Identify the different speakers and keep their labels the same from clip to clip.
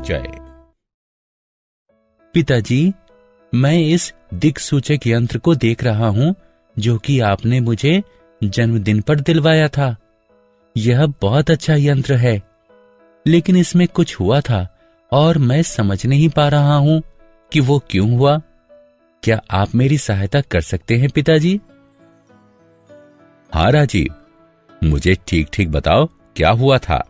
Speaker 1: परिचय। पिताजी, मैं इस दिक्सूचक यंत्र को देख रहा हूं जो कि आपने मुझे जन्मदिन पर दिलवाया था। यह बहुत अच्छा यंत्र है, लेकिन इसमें कुछ हुआ था और मैं समझ नहीं पा रहा हूं कि वो क्यों हुआ। क्या आप मेरी सहायता कर सकते हैं पिताजी?
Speaker 2: हाँ राजीव, मुझे ठीक ठीक बताओ क्या हुआ था।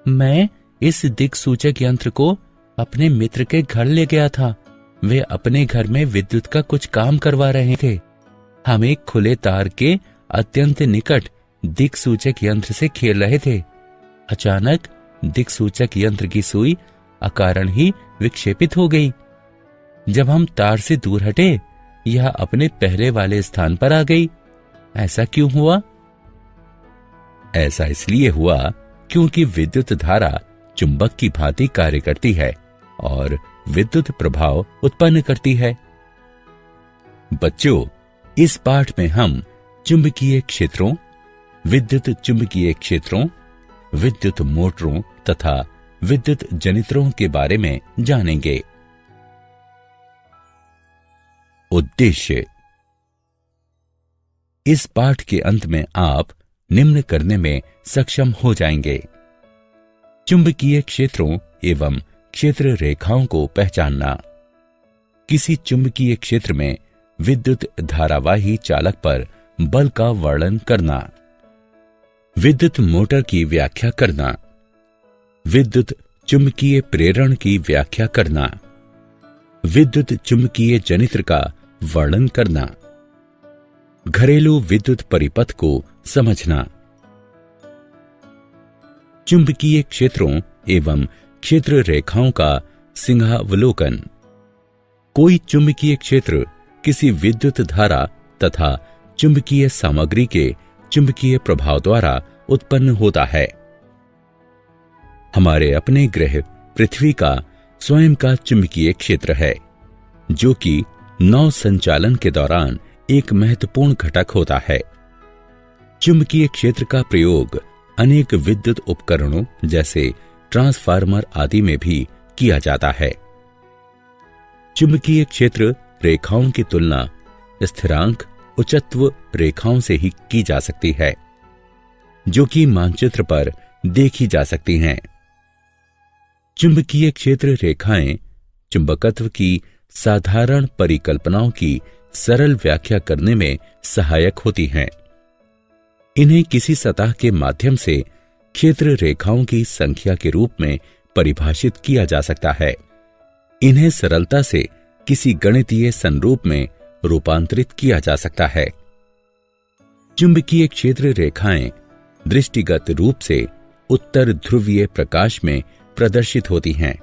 Speaker 1: मैं इस दिक्सूचक यंत्र को अपने मित्र के घर ले गया था। वे अपने घर में विद्युत का कुछ काम करवा रहे थे। हम एक खुले तार के अत्यंत निकट दिक्सूचक यंत्र से खेल रहे थे। अचानक दिक्सूचक यंत्र की सुई अकारण ही विक्षेपित हो गई। जब हम तार से दूर हटे, यह अपने पहले वाले स्थान पर आ गई। ऐसा क्यों हुआ?
Speaker 2: ऐसा इसलिए हुआ क्योंकि विद्युत धारा चुंबक की भांति कार्य करती है और विद्युत प्रभाव उत्पन्न करती है। बच्चों, इस पाठ में हम चुंबकीय क्षेत्रों, विद्युत चुंबकीय क्षेत्रों, विद्युत मोटरों तथा विद्युत जनित्रों के बारे में जानेंगे। उद्देश्य: इस पाठ के अंत में आप निम्न करने में सक्षम हो जाएंगे। चुंबकीय क्षेत्रों एवं क्षेत्र रेखाओं को पहचानना, किसी चुंबकीय क्षेत्र में विद्युत धारावाही चालक पर बल का वर्णन करना, विद्युत मोटर की व्याख्या करना, विद्युत चुंबकीय प्रेरण की व्याख्या करना, विद्युत चुंबकीय जनित्र का वर्णन करना, घरेलू विद्युत परिपथ को समझना। चुंबकीय क्षेत्रों एवं क्षेत्र रेखाओं का सिंहावलोकन। कोई चुंबकीय क्षेत्र किसी विद्युत धारा तथा चुंबकीय सामग्री के चुंबकीय प्रभाव द्वारा उत्पन्न होता है। हमारे अपने ग्रह पृथ्वी का स्वयं का चुंबकीय क्षेत्र है, जो कि नौ संचालन के दौरान एक महत्वपूर्ण घटक होता है। चुंबकीय क्षेत्र का प्रयोग अनेक विद्युत उपकरणों जैसे ट्रांसफार्मर आदि में भी किया जाता है। चुंबकीय क्षेत्र रेखाओं की तुलना स्थिरांक उच्चत्व रेखाओं से ही की जा सकती है, जो कि मानचित्र पर देखी जा सकती हैं। चुंबकीय क्षेत्र रेखाएं चुंबकत्व की साधारण परिकल्पनाओं की सरल व्याख्या करने में सहायक होती हैं। इन्हें किसी सतह के माध्यम से क्षेत्र रेखाओं की संख्या के रूप में परिभाषित किया जा सकता है। इन्हें सरलता से किसी गणितीय संरूप में रूपांतरित किया जा सकता है। चुंबकीय क्षेत्र रेखाएं दृष्टिगत रूप से उत्तर ध्रुवीय प्रकाश में प्रदर्शित होती हैं,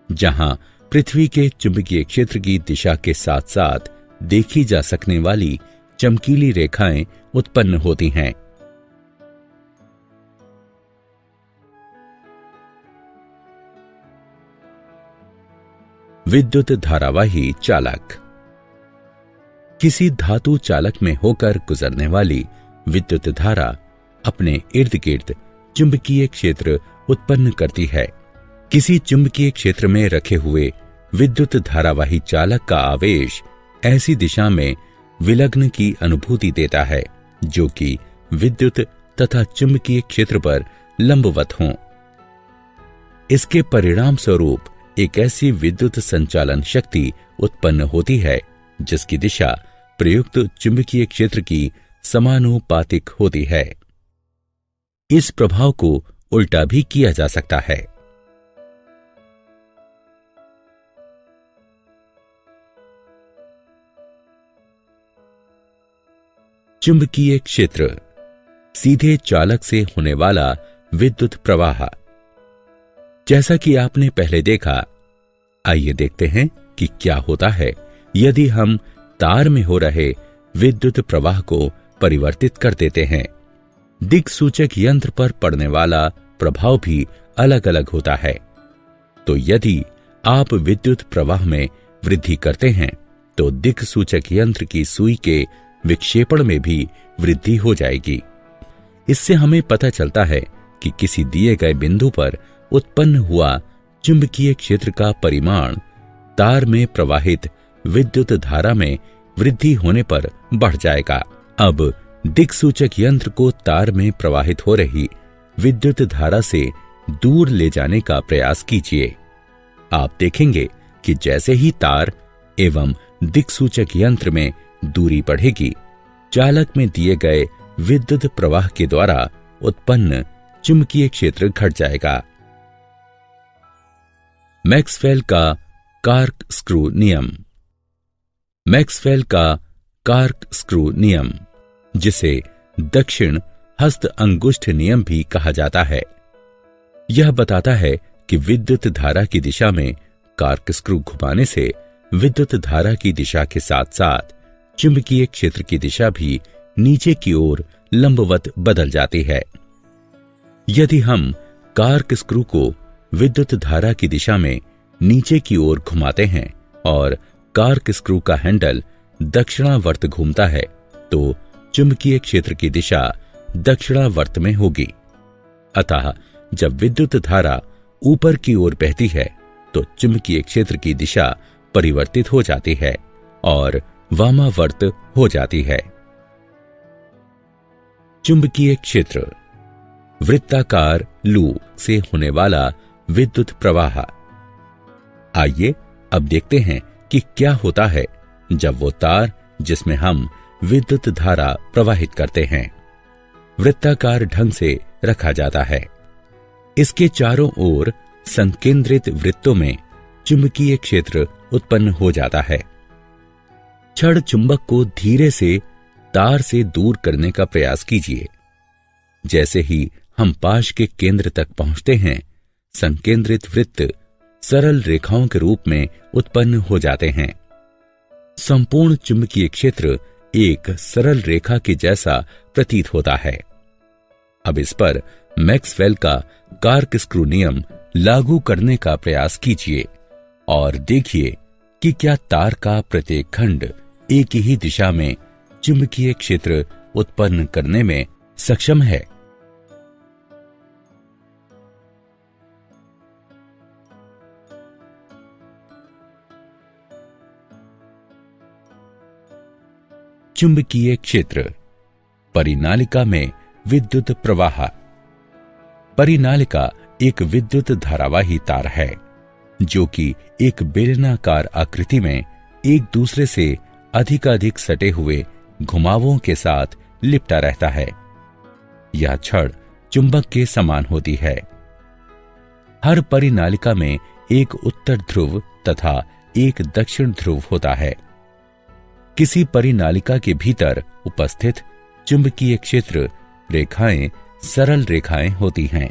Speaker 2: जहां पृथ्वी के चुंबकीय क्षेत्र की दिशा के साथ साथ देखी जा सकने वाली चमकीली रेखाएं उत्पन्न होती हैं। विद्युत धारावाही चालक। किसी धातु चालक में होकर गुजरने वाली विद्युत धारा अपने इर्द गिर्द चुंबकीय क्षेत्र उत्पन्न करती है। किसी चुंबकीय क्षेत्र में रखे हुए विद्युत धारावाही चालक का आवेश ऐसी दिशा में विलग्न की अनुभूति देता है जो कि विद्युत तथा चुंबकीय क्षेत्र पर लंबवत हों। इसके परिणाम स्वरूप एक ऐसी विद्युत संचालन शक्ति उत्पन्न होती है जिसकी दिशा प्रयुक्त चुंबकीय क्षेत्र की समानुपातिक होती है। इस प्रभाव को उल्टा भी किया जा सकता है। चुंबकीय क्षेत्र, सीधे चालक से होने वाला विद्युत प्रवाह। जैसा कि आपने पहले देखा, आइए देखते हैं कि क्या होता है यदि हम तार में हो रहे विद्युत प्रवाह को परिवर्तित कर देते हैं। दिक्सूचक यंत्र पर पड़ने वाला प्रभाव भी अलग अलग होता है। तो यदि आप विद्युत प्रवाह में वृद्धि करते हैं तो दिक्सूचक यंत्र की सुई के विक्षेपण में भी वृद्धि हो जाएगी। इससे हमें पता चलता है कि किसी दिए गए बिंदु पर उत्पन्न हुआ चुंबकीय क्षेत्र का परिमाण तार में प्रवाहित विद्युत धारा में वृद्धि होने पर बढ़ जाएगा। अब दिक्सूचक यंत्र को तार में प्रवाहित हो रही विद्युत धारा से दूर ले जाने का प्रयास कीजिए। आप देखेंगे कि जैसे ही तार एवं दिक्सूचक यंत्र में दूरी बढ़ेगी, चालक में दिए गए विद्युत प्रवाह के द्वारा उत्पन्न चुंबकीय क्षेत्र घट जाएगा। मैक्सवेल का कॉर्कस्क्रू नियम। मैक्सवेल का कॉर्कस्क्रू नियम, जिसे दक्षिण हस्त अंगुष्ठ नियम भी कहा जाता है, यह बताता है कि विद्युत धारा की दिशा में कॉर्कस्क्रू घुमाने से विद्युत धारा की दिशा के साथ साथ चुंबकीय क्षेत्र की दिशा भी नीचे की ओर लंबवत बदल जाती है। यदि हम कॉर्कस्क्रू को विद्युत धारा की दिशा में नीचे की ओर घुमाते हैं और कॉर्कस्क्रू का हैंडल दक्षिणावर्त घूमता है, तो चुंबकीय क्षेत्र की दिशा दक्षिणावर्त में होगी। अतः जब विद्युत धारा ऊपर की ओर बहती है तो चुंबकीय क्षेत्र की दिशा परिवर्तित हो जाती है और वामावर्त हो जाती है। चुंबकीय क्षेत्र, वृत्ताकार लूप से होने वाला विद्युत प्रवाह। आइए अब देखते हैं कि क्या होता है जब वो तार जिसमें हम विद्युत धारा प्रवाहित करते हैं वृत्ताकार ढंग से रखा जाता है। इसके चारों ओर संकेंद्रित वृत्तों में चुंबकीय क्षेत्र उत्पन्न हो जाता है। छड़ चुंबक को धीरे से तार से दूर करने का प्रयास कीजिए। जैसे ही हम पाश के केंद्र तक पहुंचते हैं, संकेंद्रित वृत्त सरल रेखाओं के रूप में उत्पन्न हो जाते हैं। संपूर्ण चुंबकीय क्षेत्र एक सरल रेखा के जैसा प्रतीत होता है। अब इस पर मैक्सवेल का कॉर्कस्क्रू नियम लागू करने का प्रयास कीजिए और देखिए कि क्या तार का प्रत्येक खंड एक ही दिशा में चुंबकीय क्षेत्र उत्पन्न करने में सक्षम है। चुंबकीय क्षेत्र, परिनालिका में विद्युत प्रवाह। परिनालिका एक विद्युत धारावाही तार है जो कि एक बेलनाकार आकृति में एक दूसरे से अधिकाधिक सटे हुए घुमावों के साथ लिपटा रहता है। यह छड़ चुंबक के समान होती है। हर परिनालिका में एक उत्तर ध्रुव तथा एक दक्षिण ध्रुव होता है। किसी परिनालिका के भीतर उपस्थित चुंबकीय क्षेत्र रेखाएं सरल रेखाएं होती हैं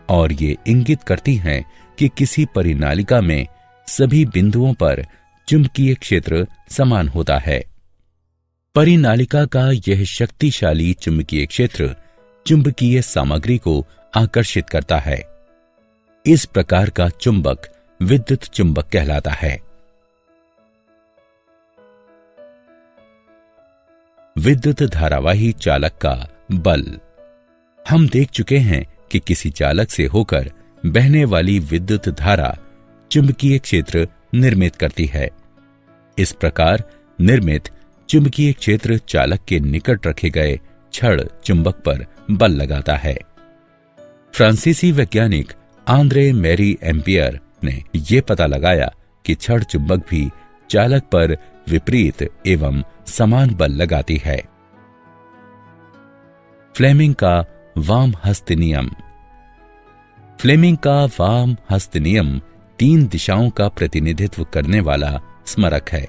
Speaker 2: और ये इंगित करती हैं कि किसी परिनालिका में सभी बिंदुओं पर चुंबकीय क्षेत्र समान होता है। परिनालिका का यह शक्तिशाली चुंबकीय क्षेत्र चुंबकीय सामग्री को आकर्षित करता है। इस प्रकार का चुंबक विद्युत चुंबक कहलाता है। विद्युत धारावाही चालक का बल। हम देख चुके हैं कि किसी चालक से होकर बहने वाली विद्युत धारा चुंबकीय क्षेत्र निर्मित करती है। इस प्रकार निर्मित चुंबकीय क्षेत्र चालक के निकट रखे गए छड़ चुंबक पर बल लगाता है। फ्रांसीसी वैज्ञानिक आंद्रे मैरी एम्पियर ने यह पता लगाया कि छड़ चुंबक भी चालक पर विपरीत एवं समान बल लगाती है। फ्लेमिंग का वाम हस्त नियम। फ्लेमिंग का वाम हस्त नियम 3 दिशाओं का प्रतिनिधित्व करने वाला स्मारक है।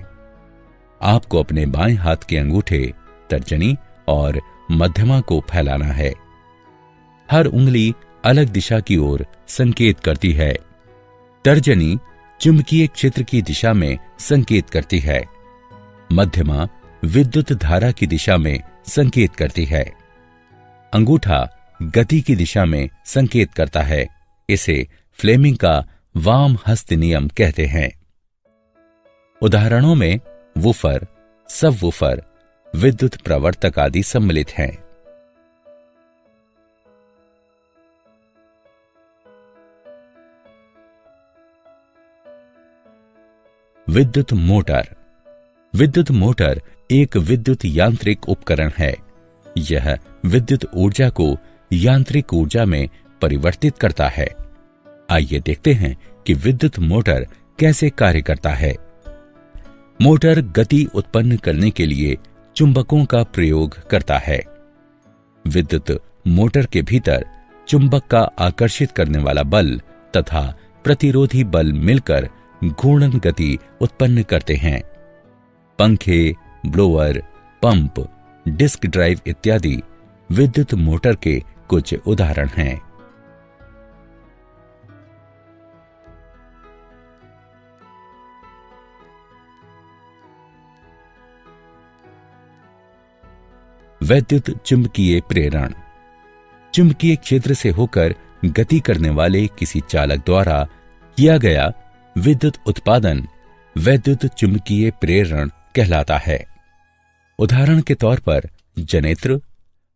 Speaker 2: आपको अपने बाएं हाथ के अंगूठे, तर्जनी और मध्यमा को फैलाना है। हर उंगली अलग दिशा की ओर संकेत करती है। तर्जनी चुंबकीय क्षेत्र की दिशा में संकेत करती है। मध्यमा विद्युत धारा की दिशा में संकेत करती है। अंगूठा गति की दिशा में संकेत करता है। इसे फ्लेमिंग का वाम हस्त नियम कहते हैं। उदाहरणों में वूफर, सबवूफर, विद्युत प्रवर्तक आदि सम्मिलित हैं। विद्युत मोटर। विद्युत मोटर एक विद्युत यांत्रिक उपकरण है। यह विद्युत ऊर्जा को यांत्रिक ऊर्जा में परिवर्तित करता है। आइए देखते हैं कि विद्युत मोटर कैसे कार्य करता है। मोटर गति उत्पन्न करने के लिए चुंबकों का प्रयोग करता है। विद्युत मोटर के भीतर चुंबक का आकर्षित करने वाला बल तथा प्रतिरोधी बल मिलकर घूर्णन गति उत्पन्न करते हैं। पंखे, ब्लोअर, पंप, डिस्क ड्राइव इत्यादि विद्युत मोटर के कुछ उदाहरण हैं। वैद्युत चुंबकीय प्रेरण। चुंबकीय क्षेत्र से होकर गति करने वाले किसी चालक द्वारा किया गया विद्युत उत्पादन वैद्युत चुंबकीय प्रेरण कहलाता है। उदाहरण के तौर पर जनित्र,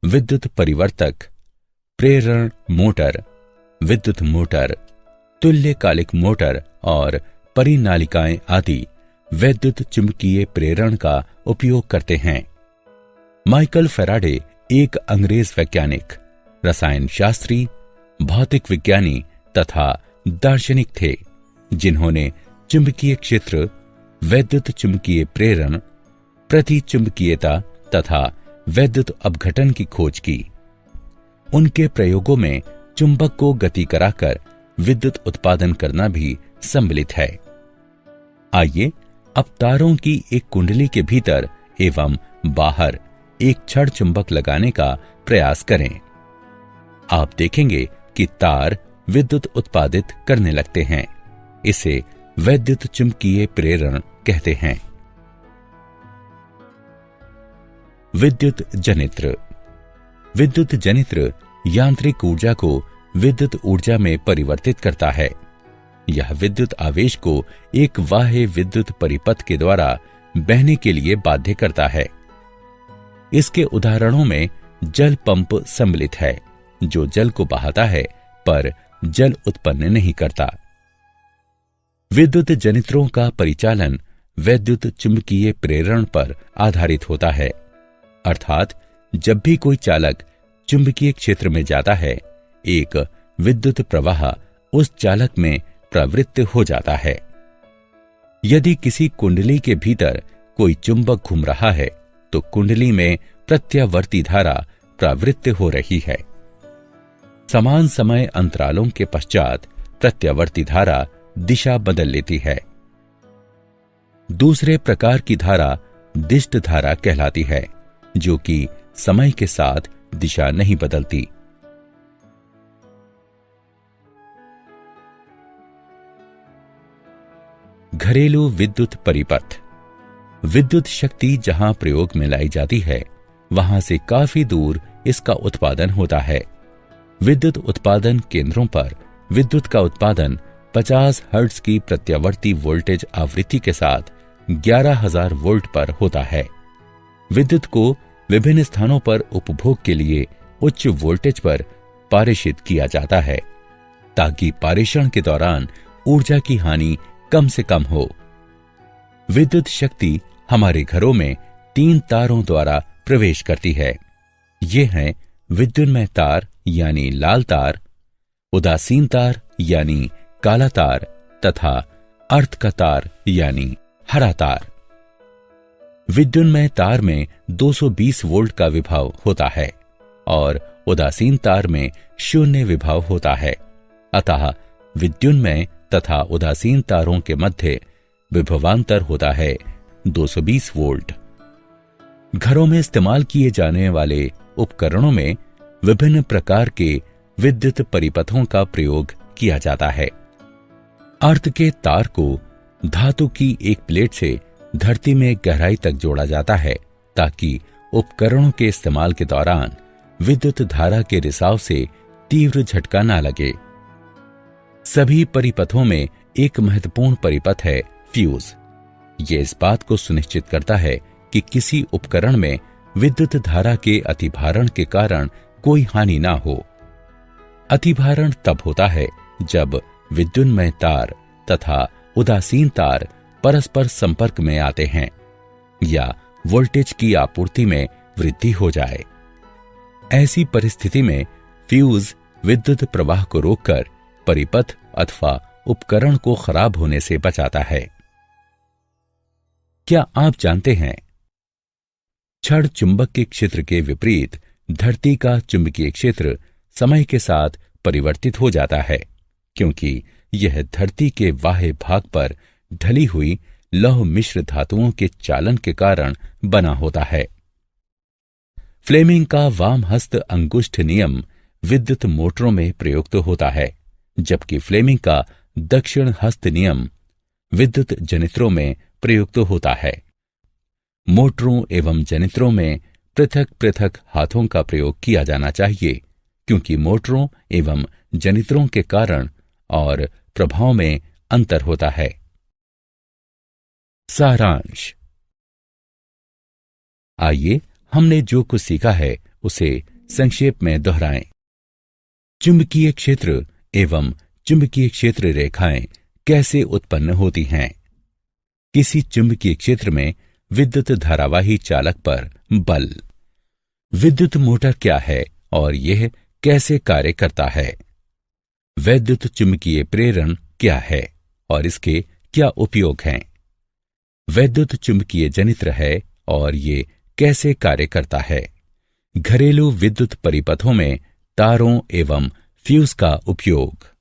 Speaker 2: विद्युत परिवर्तक, प्रेरण मोटर, विद्युत मोटर, तुल्यकालिक मोटर और परिनालिकाएं आदि वैद्युत चुंबकीय प्रेरण का उपयोग करते हैं। माइकल फैराडे एक अंग्रेज वैज्ञानिक, रसायन शास्त्री, भौतिक विज्ञानी तथा दार्शनिक थे, जिन्होंने चुंबकीय क्षेत्र, वैद्युत चुंबकीय प्रेरण, प्रतिचुंबकीयता तथा वैद्युत अपघटन की खोज की। उनके प्रयोगों में चुंबक को गति कराकर विद्युत उत्पादन करना भी सम्मिलित है। आइए अब तारों की एक कुंडली के भीतर एवं बाहर एक छड़ चुंबक लगाने का प्रयास करें। आप देखेंगे कि तार विद्युत उत्पादित करने लगते हैं। इसे वैद्युत चुंबकीय प्रेरण कहते हैं। विद्युत जनित्र। विद्युत जनित्र यांत्रिक ऊर्जा को विद्युत ऊर्जा में परिवर्तित करता है। यह विद्युत आवेश को एक बाह्य विद्युत परिपथ के द्वारा बहने के लिए बाध्य करता है। इसके उदाहरणों में जल पंप सम्मिलित है, जो जल को बहाता है पर जल उत्पन्न नहीं करता। विद्युत जनित्रों का परिचालन वैद्युत चुंबकीय प्रेरण पर आधारित होता है, अर्थात जब भी कोई चालक चुंबकीय क्षेत्र में जाता है, एक विद्युत प्रवाह उस चालक में प्रवृत्त हो जाता है। यदि किसी कुंडली के भीतर कोई चुंबक घूम रहा है तो कुंडली में प्रत्यावर्ती धारा प्रवृत्त हो रही है। समान समय अंतरालों के पश्चात प्रत्यावर्ती धारा दिशा बदल लेती है। दूसरे प्रकार की धारा दिष्ट धारा कहलाती है, जो कि समय के साथ दिशा नहीं बदलती। घरेलू विद्युत परिपथ। विद्युत शक्ति जहां प्रयोग में लाई जाती है, वहां से काफी दूर इसका उत्पादन होता है। विद्युत उत्पादन केंद्रों पर विद्युत का उत्पादन 50 हर्ट्ज की प्रत्यावर्ती वोल्टेज आवृत्ति के साथ 11,000 वोल्ट पर होता है। विद्युत को विभिन्न स्थानों पर उपभोग के लिए उच्च वोल्टेज पर पारेषित किया जाता है, ताकि पारेषण के दौरान ऊर्जा की हानि कम से कम हो। विद्युत शक्ति हमारे घरों में 3 तारों द्वारा प्रवेश करती है। ये हैं विद्युन्मय तार यानी लाल तार, उदासीन तार यानी काला तार तथा अर्थ का तार यानी हरा तार। विद्युन्मय तार में 220 वोल्ट का विभव होता है और उदासीन तार में 0 विभव होता है। अतः विद्युन्मय तथा उदासीन तारों के मध्य विभवांतर होता है 220 वोल्ट। घरों में इस्तेमाल किए जाने वाले उपकरणों में विभिन्न प्रकार के विद्युत परिपथों का प्रयोग किया जाता है। अर्थ के तार को धातु की एक प्लेट से धरती में गहराई तक जोड़ा जाता है, ताकि उपकरणों के इस्तेमाल के दौरान विद्युत धारा के रिसाव से तीव्र झटका न लगे। सभी परिपथों में एक महत्वपूर्ण परिपथ है फ्यूज। ये इस बात को सुनिश्चित करता है कि किसी उपकरण में विद्युत धारा के अतिभारण के कारण कोई हानि ना हो। अतिभारण तब होता है जब विद्युन्मय तार तथा उदासीन तार परस्पर संपर्क में आते हैं या वोल्टेज की आपूर्ति में वृद्धि हो जाए। ऐसी परिस्थिति में फ्यूज विद्युत प्रवाह को रोककर परिपथ अथवा उपकरण को खराब होने से बचाता है। क्या आप जानते हैं, क्षण चुंबक के क्षेत्र के विपरीत धरती का चुंबकीय क्षेत्र समय के साथ परिवर्तित हो जाता है, क्योंकि यह धरती के बाह्य भाग पर ढली हुई लौह मिश्र धातुओं के चालन के कारण बना होता है। फ्लेमिंग का वाम हस्त अंगुष्ठ नियम विद्युत मोटरों में प्रयुक्त होता है, जबकि फ्लेमिंग का दक्षिण हस्त नियम विद्युत जनित्रों में प्रयुक्त होता है। मोटरों एवं जनित्रों में पृथक पृथक हाथों का प्रयोग किया जाना चाहिए, क्योंकि मोटरों एवं जनित्रों के कारण और प्रभाव में अंतर होता है। सारांश। आइए हमने जो कुछ सीखा है उसे संक्षेप में दोहराएं। चुंबकीय क्षेत्र एवं चुंबकीय क्षेत्र रेखाएं कैसे उत्पन्न होती हैं? किसी चुंबकीय क्षेत्र में विद्युत धारावाही चालक पर बल। विद्युत मोटर क्या है और यह कैसे कार्य करता है? वैद्युत चुंबकीय प्रेरण क्या है और इसके क्या उपयोग हैं? वैद्युत चुंबकीय जनित्र है और ये कैसे कार्य करता है? घरेलू विद्युत परिपथों में तारों एवं फ्यूज का उपयोग।